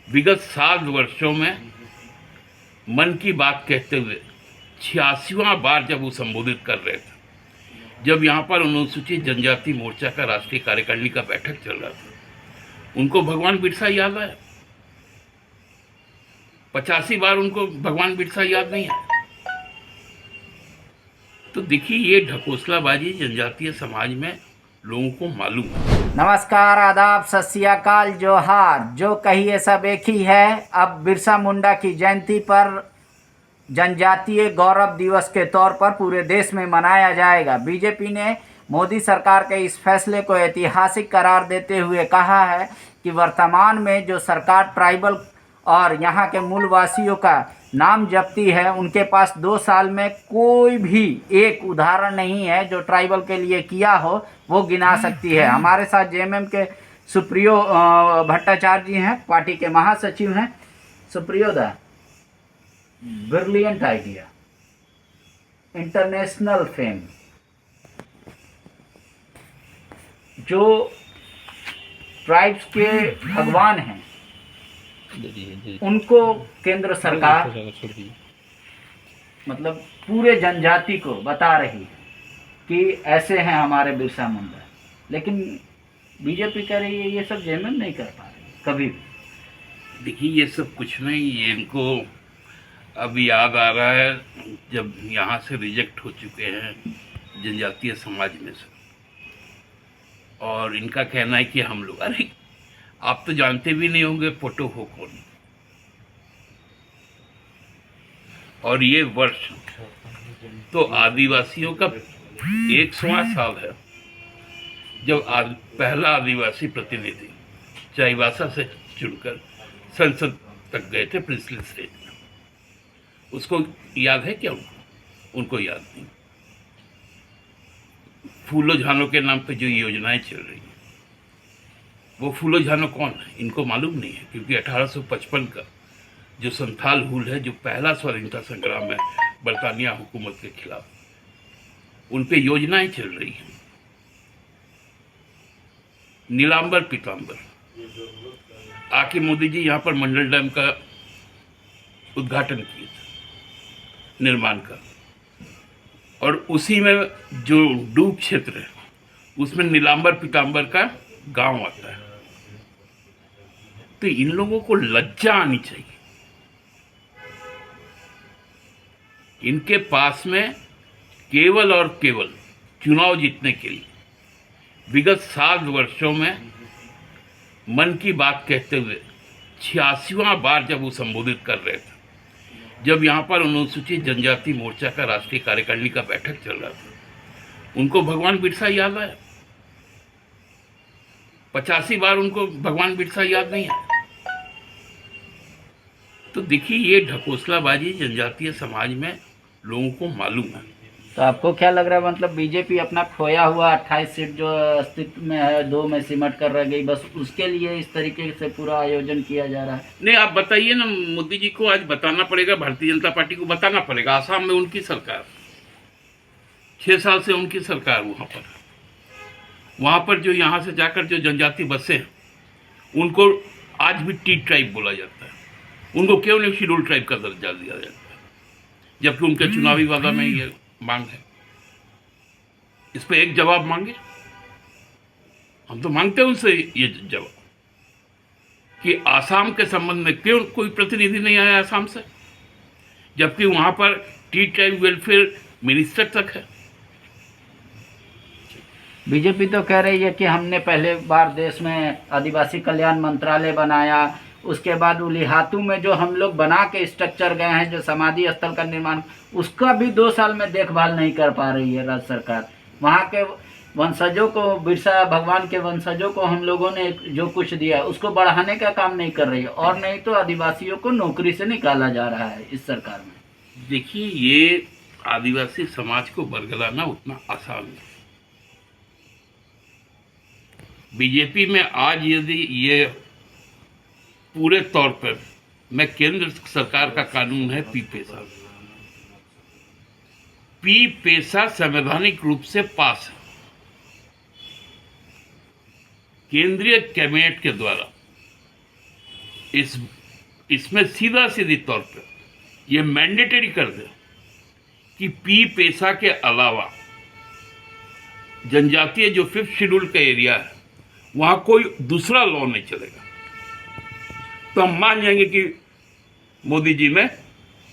विगत 7 वर्षों में मन की बात कहते हुए 86वां बार जब वो संबोधित कर रहे थे, जब यहाँ पर अनुसूचित जनजाति मोर्चा का राष्ट्रीय कार्यकारिणी का बैठक चल रहा था, उनको भगवान बिरसा याद आया। 85 बार उनको भगवान बिरसा याद नहीं आया। तो देखिए, ये ढकोसलाबाजी जनजातीय समाज में लोगों को मालूम है। नमस्कार, आदाब, सत श्री अकाल, जोहार। जो कहिए सब एक ही है। अब बिरसा मुंडा की जयंती पर जनजातीय गौरव दिवस के तौर पर पूरे देश में मनाया जाएगा। बीजेपी ने मोदी सरकार के इस फैसले को ऐतिहासिक करार देते हुए कहा है कि वर्तमान में जो सरकार ट्राइबल और यहाँ के मूलवासियों का नाम जपती है, उनके पास 2 साल में कोई भी एक उदाहरण नहीं है जो ट्राइबल के लिए किया हो, वो गिना सकती है। हमारे साथ जेएमएम के सुप्रियो भट्टाचार्य जी हैं, पार्टी के महासचिव हैं। सुप्रियो दा, ब्रिलियंट आइडिया, इंटरनेशनल फेम। जो ट्राइब्स के भगवान हैं, उनको केंद्र सरकार मतलब पूरे जनजाति को बता रही है कि ऐसे हैं हमारे बिरसा मुंडा, लेकिन बीजेपी कह रही है ये सब जेएमएम नहीं कर पा रही कभी भी। देखिए, ये सब कुछ नहीं, ये इनको अब याद आ रहा है जब यहाँ से रिजेक्ट हो चुके हैं जनजातीय समाज में से। और इनका कहना है कि हम लोग, अरे आप तो जानते भी नहीं होंगे फोटो हो कौन। और ये वर्ष तो आदिवासियों का 100वां साल है जब पहला आदिवासी प्रतिनिधि चाईबासा से चुनकर संसद तक गए थे, प्रिंसली स्टेज में। उसको याद है क्या? उनको याद नहीं। फूलो झानो के नाम पे जो योजनाएं चल रही हैं, वो फूलो झानो कौन है इनको मालूम नहीं है, क्योंकि 1855 का जो संथाल हुल है, जो पहला स्वाधीनता संग्राम है बरतानिया हुकूमत के खिलाफ, उन पे योजनाएं चल रही हैं। नीलांबर पीतांबर आके मोदी जी यहाँ पर मंडल डैम का उद्घाटन किए थे, निर्माण का। और उसी में जो डूब क्षेत्र है, उसमें नीलांबर पीतांबर का गांव आता है। तो इन लोगों को लज्जा आनी चाहिए। इनके पास में केवल और केवल चुनाव जीतने के लिए विगत 7 वर्षों में मन की बात कहते हुए 86वां बार जब वो संबोधित कर रहे थे, जब यहाँ पर अनुसूचित जनजाति मोर्चा का राष्ट्रीय कार्यकारिणी का बैठक चल रहा था, उनको भगवान बिरसा याद आया। 85 बार उनको भगवान बिरसा याद नहीं आया। तो देखिए, ये ढकोसलाबाजी जनजातीय समाज में लोगों को मालूम है। तो आपको क्या लग रहा है, मतलब बीजेपी अपना खोया हुआ 28 सीट जो अस्तित्व में है 2 में सिमट कर रह गई, बस उसके लिए इस तरीके से पूरा आयोजन किया जा रहा है? नहीं, आप बताइए ना, मोदी जी को आज बताना पड़ेगा, भारतीय जनता पार्टी को बताना पड़ेगा। आसाम में उनकी सरकार, 6 साल से उनकी सरकार वहाँ पर जो यहाँ से जाकर जो जनजाति बसे हैं, उनको आज भी टी ट्राइब बोला जाता है। उनको क्यों नहीं शेड्यूल ट्राइब का दर्जा दिया जाता है, जबकि उनके चुनावी वादा में ये मांग है? इस पे एक जवाब मांगे। हम तो मांगते हैं उनसे ये जवाब कि आसाम के संबंध में क्यों कोई प्रतिनिधि नहीं आया आसाम से, जबकि वहाँ पर टी ट्राइब वेलफेयर मिनिस्टर तक है। बीजेपी तो कह रही है कि हमने पहले बार देश में आदिवासी कल्याण मंत्रालय बनाया, उसके बाद उलिहातू में जो हम लोग बना के स्ट्रक्चर गए हैं, जो समाधि स्थल का निर्माण, उसका भी 2 साल में देखभाल नहीं कर पा रही है राज्य सरकार। वहाँ के वंशजों को, बिरसा भगवान के वंशजों को हम लोगों ने जो कुछ दिया उसको बढ़ाने का काम नहीं कर रही है, और नहीं तो आदिवासियों को नौकरी से निकाला जा रहा है इस सरकार में। देखिए, ये आदिवासी समाज को बरगलाना उतना आसान नहीं। बीजेपी में आज यदि ये पूरे तौर पर, मैं केंद्र सरकार का कानून है पी पेशा संवैधानिक रूप से पास है, केंद्रीय कैबिनेट के द्वारा इसमें सीधा सीधी तौर पर ये मैंडेटरी कर दे कि पी पेशा के अलावा जनजातीय जो 5th शेड्यूल का एरिया है वहां कोई दूसरा लॉ नहीं चलेगा, तो हम मान जाएंगे कि मोदी जी में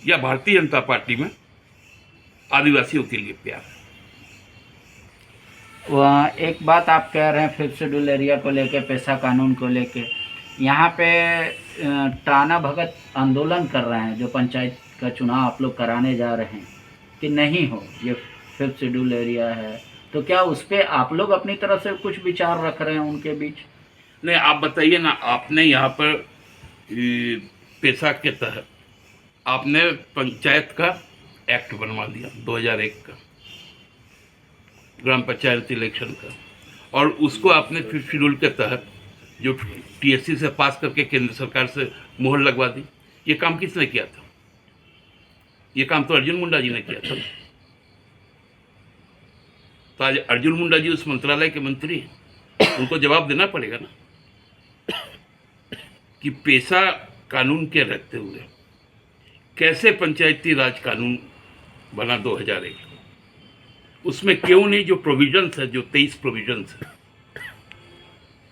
या भारतीय जनता पार्टी में आदिवासियों के लिए प्यार है। वहाँ एक बात आप कह रहे हैं 5th शेड्यूल एरिया को लेके, पेशा कानून को लेके, यहाँ पे टाना भगत आंदोलन कर रहे हैं जो पंचायत का चुनाव आप लोग कराने जा रहे हैं कि नहीं हो, ये 5th शेड्यूल एरिया है, तो क्या उस पर आप लोग अपनी तरफ से कुछ विचार रख रहे हैं उनके बीच? नहीं, आप बताइए ना, आपने यहाँ पर पेशा के तहत आपने पंचायत का एक्ट बनवा दिया 2001 का, ग्राम पंचायत इलेक्शन का, और उसको आपने 5th शेड्यूल के तहत जो TSC से पास करके केंद्र सरकार से मोहर लगवा दी। ये काम किसने किया था? ये काम तो अर्जुन मुंडा जी ने किया था। तो आज अर्जुन मुंडा जी उस मंत्रालय के मंत्री हैं, उनको जवाब देना पड़ेगा ना कि पेशा कानून के रखते हुए कैसे पंचायती राज कानून बना 2001, उसमें क्यों नहीं जो प्रोविजंस है, जो 23 प्रोविजंस है,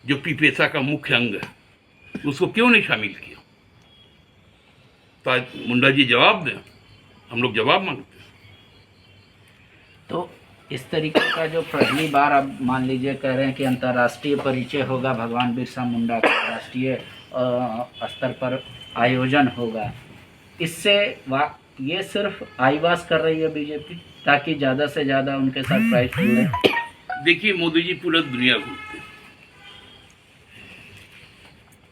जो पेशा का मुख्य अंग है, उसको क्यों नहीं शामिल किया? तो आज मुंडा जी जवाब दें, हम लोग जवाब मांगते हैं। तो इस तरीके का जो पहली बार अब मान लीजिए कह रहे हैं कि अंतर्राष्ट्रीय परिचय होगा भगवान बिरसा मुंडा का, राष्ट्रीय स्तर पर आयोजन होगा, इससे ये सिर्फ आईवास कर रही है बीजेपी ताकि ज़्यादा से ज़्यादा उनके साथ प्राइस जुड़े? देखिए, मोदी जी पूरा दुनिया घूमते हैं,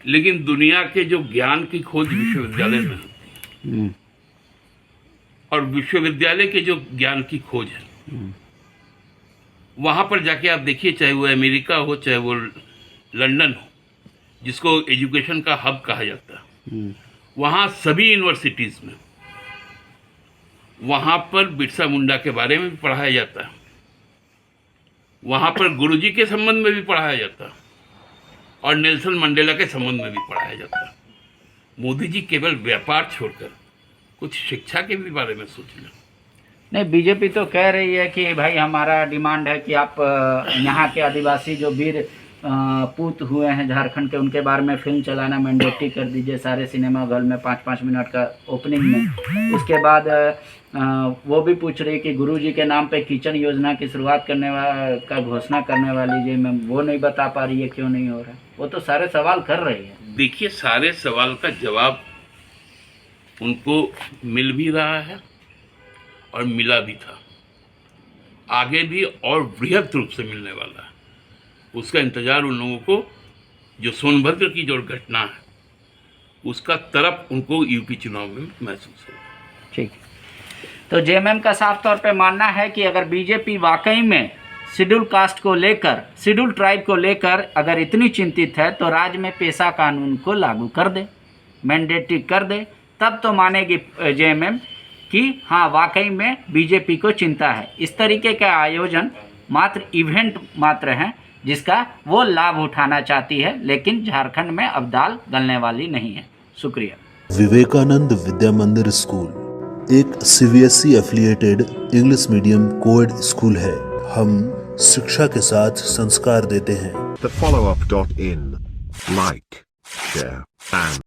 लेकिन दुनिया के जो ज्ञान की खोज विश्वविद्यालय में होती है, और विश्वविद्यालय के जो ज्ञान की खोज है वहाँ पर जाके आप देखिए, चाहे वो अमेरिका हो चाहे वो लंदन हो, जिसको एजुकेशन का हब कहा जाता है, वहाँ सभी यूनिवर्सिटीज़ में वहाँ पर बिरसा मुंडा के बारे में भी पढ़ाया जाता है, वहाँ पर गुरुजी के संबंध में भी पढ़ाया जाता है, और नेल्सन मंडेला के संबंध में भी पढ़ाया जाता है। मोदी जी केवल व्यापार छोड़कर कुछ शिक्षा के भी बारे में सोच लें। नहीं, बीजेपी तो कह रही है कि भाई हमारा डिमांड है कि आप यहाँ के आदिवासी जो वीर पूत हुए हैं झारखंड के, उनके बारे में फिल्म चलाना मैंडेटरी कर दीजिए सारे सिनेमा घर में 5-5 मिनट का ओपनिंग में। उसके बाद वो भी पूछ रही है कि गुरुजी के नाम पे किचन योजना की शुरुआत का घोषणा करने वाली जी मैम, वो नहीं बता पा रही है क्यों नहीं हो रहा है। वो तो सारे सवाल कर रही है। देखिए, सारे सवाल का जवाब उनको मिल भी रहा है और मिला भी था, आगे भी और बृहद रूप से मिलने वाला है। उसका इंतजार उन लोगों को, जो सोनभद्र की जो घटना है उसका तरफ उनको यूपी चुनाव में महसूस होगा। ठीक, तो जेएमएम का साफ तौर पे मानना है कि अगर बीजेपी वाकई में शेड्यूल कास्ट को लेकर, शेड्यूल ट्राइब को लेकर अगर इतनी चिंतित है तो राज्य में पेशा कानून को लागू कर दे, मैंडेटरी कर दे, तब तो मानेगी जेएमएम कि हाँ वाकई में बीजेपी को चिंता है। इस तरीके का आयोजन मात्र इवेंट मात्र हैं जिसका वो लाभ उठाना चाहती है, लेकिन झारखंड में अब दाल गलने वाली नहीं है। शुक्रिया। विवेकानंद विद्या मंदिर स्कूल एक CBSE affiliated English medium coed school है। हम शिक्षा के साथ संस्कार देते हैं। The follow-up.in. Like, share, and